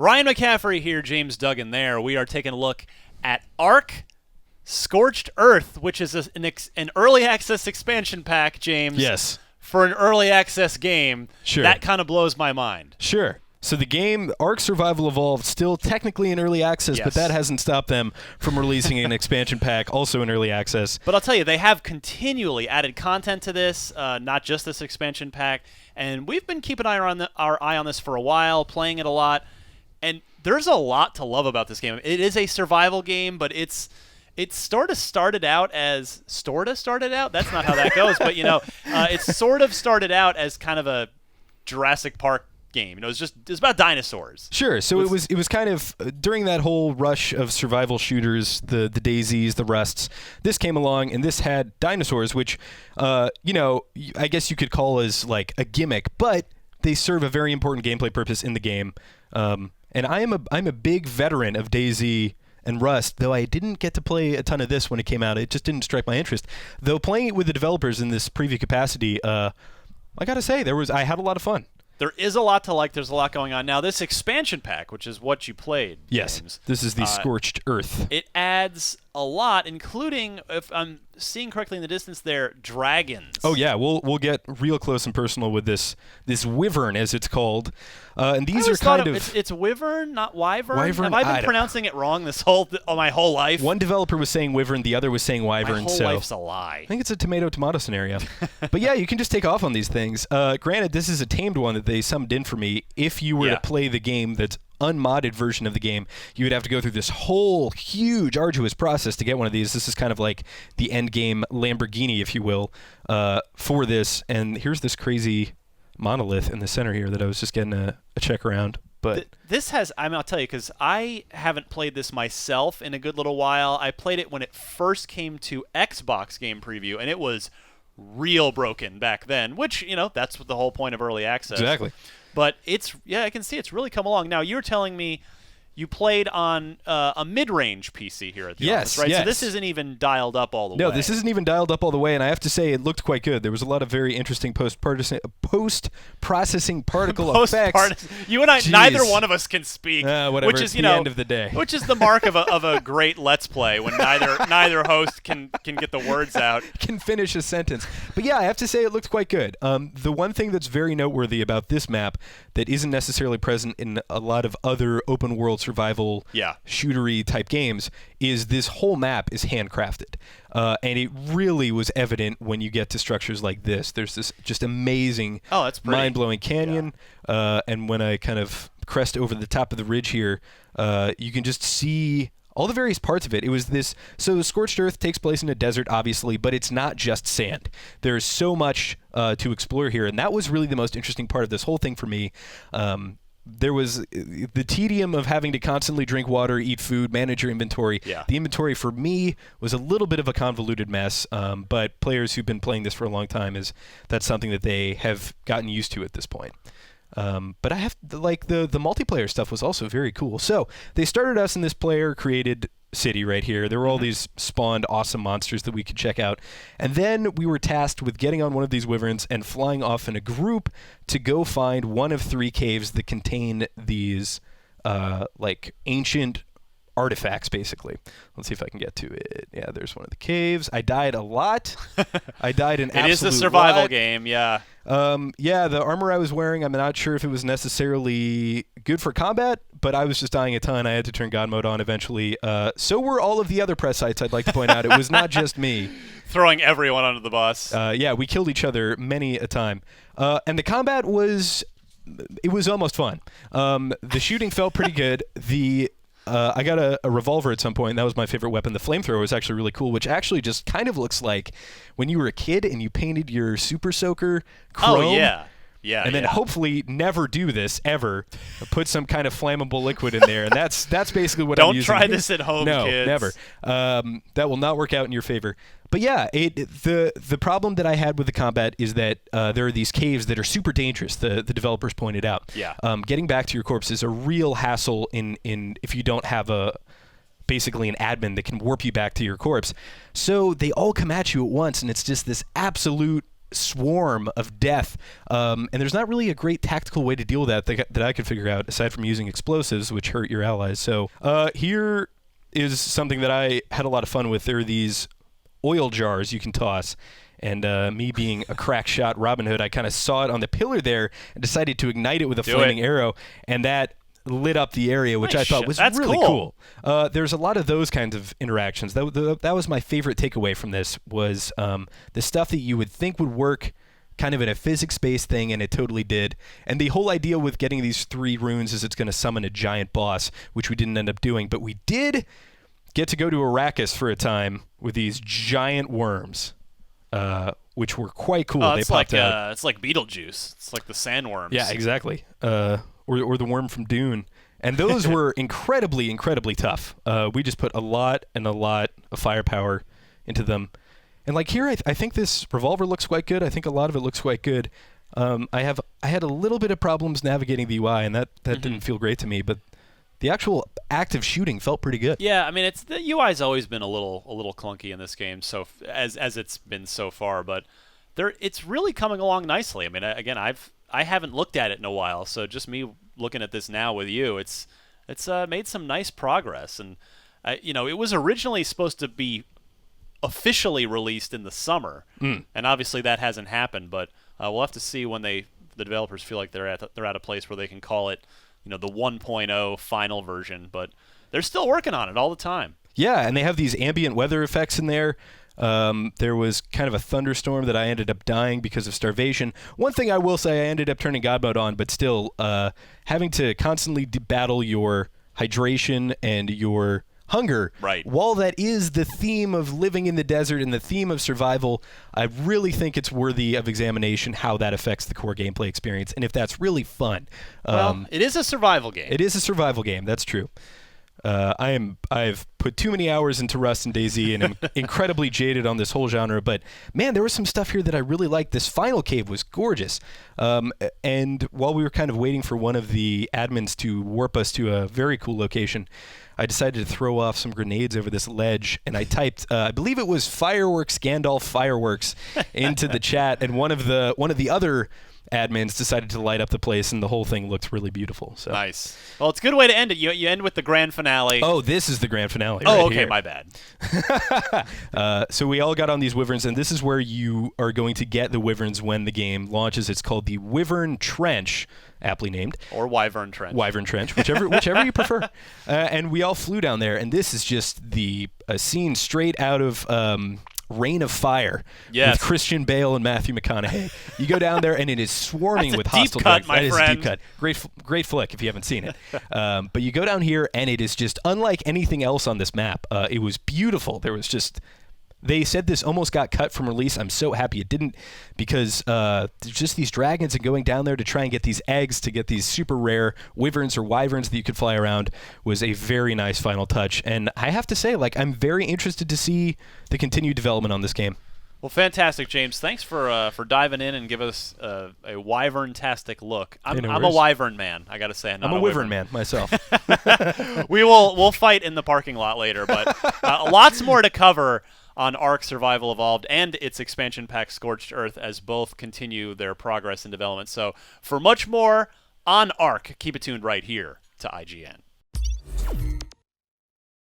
Ryan McCaffrey here, James Duggan there. We are taking a look at Scorched Earth, which is an early access expansion pack, James. Yes. For an early access game. Sure. That kind of blows my mind. Sure. So the game, Ark Survival Evolved, still technically in early access, Yes. but that hasn't stopped them from releasing an expansion pack, also in early access. But I'll tell you, they have continually added content to this, not just this expansion pack. And we've been keeping our eye on this for a while, playing it a lot. And there's a lot to love about this game. It is a survival game, but it sort of started out. That's not how that goes, but it sort of started out as kind of a Jurassic Park game. It's about dinosaurs. Sure. So it was kind of during that whole rush of survival shooters, the Daisies, the Rusts. This came along, and this had dinosaurs, which I guess you could call as like a gimmick, but they serve a very important gameplay purpose in the game. And I'm a big veteran of DayZ and Rust, though I didn't get to play a ton of this when it came out. It just didn't strike my interest. Though playing it with the developers in this preview capacity, I gotta say I had a lot of fun. There is a lot to like. There's a lot going on. Now, this expansion pack, which is what you played, yes, James, this is the Scorched Earth. It adds a lot, including, if I'm seeing correctly in the distance there, dragons. Oh yeah, we'll get real close and personal with this Wyvern, as it's called, and these are kind of it's Wyvern, not Wyvern. Wyvern. Have I been pronouncing it wrong my whole life? One developer was saying Wyvern, the other was saying Wyvern. My whole life's a lie. I think it's a tomato scenario. But yeah, you can just take off on these things. Granted, this is a tamed one that they summed in for me. If you were to play the game that's unmodded version of the game, you would have to go through this whole huge, arduous process to get one of these. This is kind of like the end game Lamborghini, if you will, for this. And here's this crazy monolith in the center here that I was just getting a check around. But I'll tell you, because I haven't played this myself in a good little while. I played it when it first came to Xbox Game Preview, and it was real broken back then, which, that's the whole point of early access. Exactly. But I can see it's really come along. Now, you were telling me you played on a mid-range PC here at the office, right? Yes. So this isn't even dialed up all the way. No, this isn't even dialed up all the way, and I have to say it looked quite good. There was a lot of very interesting post-processing particle effects. You and I, Jeez. neither one of us can speak. Whatever, which is, the end of the day. Which is the mark of a great Let's Play, when neither host can get the words out. Can finish a sentence. But yeah, I have to say it looked quite good. The one thing that's very noteworthy about this map that isn't necessarily present in a lot of other open world survival shootery type games is this whole map is handcrafted. And it really was evident when you get to structures like this. There's this just amazing, mind-blowing canyon. And when I kind of crest over the top of the ridge here, you can just see all the various parts of it. It was this. So Scorched Earth takes place in a desert, obviously, but it's not just sand. There's so much to explore here, and that was really the most interesting part of this whole thing for me. There was the tedium of having to constantly drink water, eat food, manage your inventory. Yeah. The inventory for me was a little bit of a convoluted mess, but players who've been playing this for a long time, that's something that they have gotten used to at this point. But I have the multiplayer stuff was also very cool. So they started us in this player-created city right here. There were all these spawned awesome monsters that we could check out. And then we were tasked with getting on one of these wyverns and flying off in a group to go find one of 3 caves that contain these ancient artifacts, basically. Let's see if I can get to it. Yeah, there's one of the caves. I died a lot. I died an absolute lot. It is a survival game, yeah. The armor I was wearing, I'm not sure if it was necessarily good for combat, but I was just dying a ton. I had to turn God mode on eventually. So were all of the other press sites, I'd like to point out. It was not just me. Throwing everyone under the bus. We killed each other many a time. And the combat was almost fun. The shooting felt pretty good. I got a revolver at some point, and that was my favorite weapon. The Flamethrower was actually really cool, which actually just kind of looks like when you were a kid and you painted your Super Soaker chrome. Oh, yeah. Yeah, and then hopefully never do this ever. Put some kind of flammable liquid in there, and that's basically what I'm using. Don't try this at home, no, kids. Never. That will not work out in your favor. But yeah, the problem that I had with the combat is that there are these caves that are super dangerous. The developers pointed out. Yeah. Getting back to your corpse is a real hassle in if you don't have basically an admin that can warp you back to your corpse. So they all come at you at once, and it's just this absolute swarm of death, and there's not really a great tactical way to deal with that I could figure out aside from using explosives, which hurt your allies. So here is something that I had a lot of fun with. There are these oil jars you can toss. And me being a crack shot Robin Hood, I kind of saw it on the pillar there and decided to ignite it with a flaming arrow, and that lit up the area, which I thought was really cool. There's a lot of those kinds of interactions. That was my favorite takeaway from this, was the stuff that you would think would work kind of in a physics-based thing, and it totally did. And the whole idea with getting these 3 runes is it's going to summon a giant boss, which we didn't end up doing, but we did get to go to Arrakis for a time with these giant worms. Which were quite cool. They popped out. It's like Beetlejuice. It's like the sandworms. Yeah, exactly. Or the worm from Dune. And those were incredibly, incredibly tough. We just put a lot of firepower into them. And like here, I think this revolver looks quite good. I think a lot of it looks quite good. I had a little bit of problems navigating the UI, and that didn't feel great to me, but the actual active shooting felt pretty good. Yeah, I mean, the UI's always been a little clunky in this game, so as it's been so far, but it's really coming along nicely. I mean, again, I haven't looked at it in a while, so just me looking at this now with you, it's made some nice progress. And it was originally supposed to be officially released in the summer, and obviously that hasn't happened. But we'll have to see when the developers feel like they're at a place where they can call it, the 1.0 final version, but they're still working on it all the time. Yeah, and they have these ambient weather effects in there. There was kind of a thunderstorm that I ended up dying because of starvation. One thing I will say, I ended up turning God mode on, but still having to constantly battle your hydration and your hunger. Right. While that is the theme of living in the desert and the theme of survival, I really think it's worthy of examination how that affects the core gameplay experience, and if that's really fun. Well, it is a survival game. It is a survival game. That's true. I've put too many hours into Rust and DayZ, and I'm incredibly jaded on this whole genre. But man, there was some stuff here that I really liked. This final cave was gorgeous. And while we were kind of waiting for one of the admins to warp us to a very cool location, I decided to throw off some grenades over this ledge, and I typed, I believe it was Fireworks Gandalf Fireworks, into the chat, and one of the other admins decided to light up the place, and the whole thing looked really beautiful. So. Nice. Well, it's a good way to end it. You end with the grand finale. Oh, this is the grand finale. Oh, right okay, here. my bad. So we all got on these wyverns, and this is where you are going to get the wyverns when the game launches. It's called the Wyvern Trench, aptly named. Or Wyvern Trench. Wyvern Trench, whichever you prefer. And we all flew down there, and this is just a scene straight out of Reign of Fire with Christian Bale and Matthew McConaughey. You go down there, and it is swarming with hostile dragons. That is a deep cut. Great flick if you haven't seen it. But you go down here, and it is just unlike anything else on this map. It was beautiful. There was just... They said this almost got cut from release. I'm so happy it didn't, because there's just these dragons, and going down there to try and get these eggs to get these super rare wyverns or wyverns that you could fly around was a very nice final touch. And I have to say, I'm very interested to see the continued development on this game. Well, fantastic, James. Thanks for diving in and give us a wyvern-tastic look. I'm a wyvern man, I got to say. I'm a wyvern man myself. We'll fight in the parking lot later, but lots more to cover on Ark Survival Evolved and its expansion pack Scorched Earth, as both continue their progress and development. So for much more on Ark, keep it tuned right here to IGN.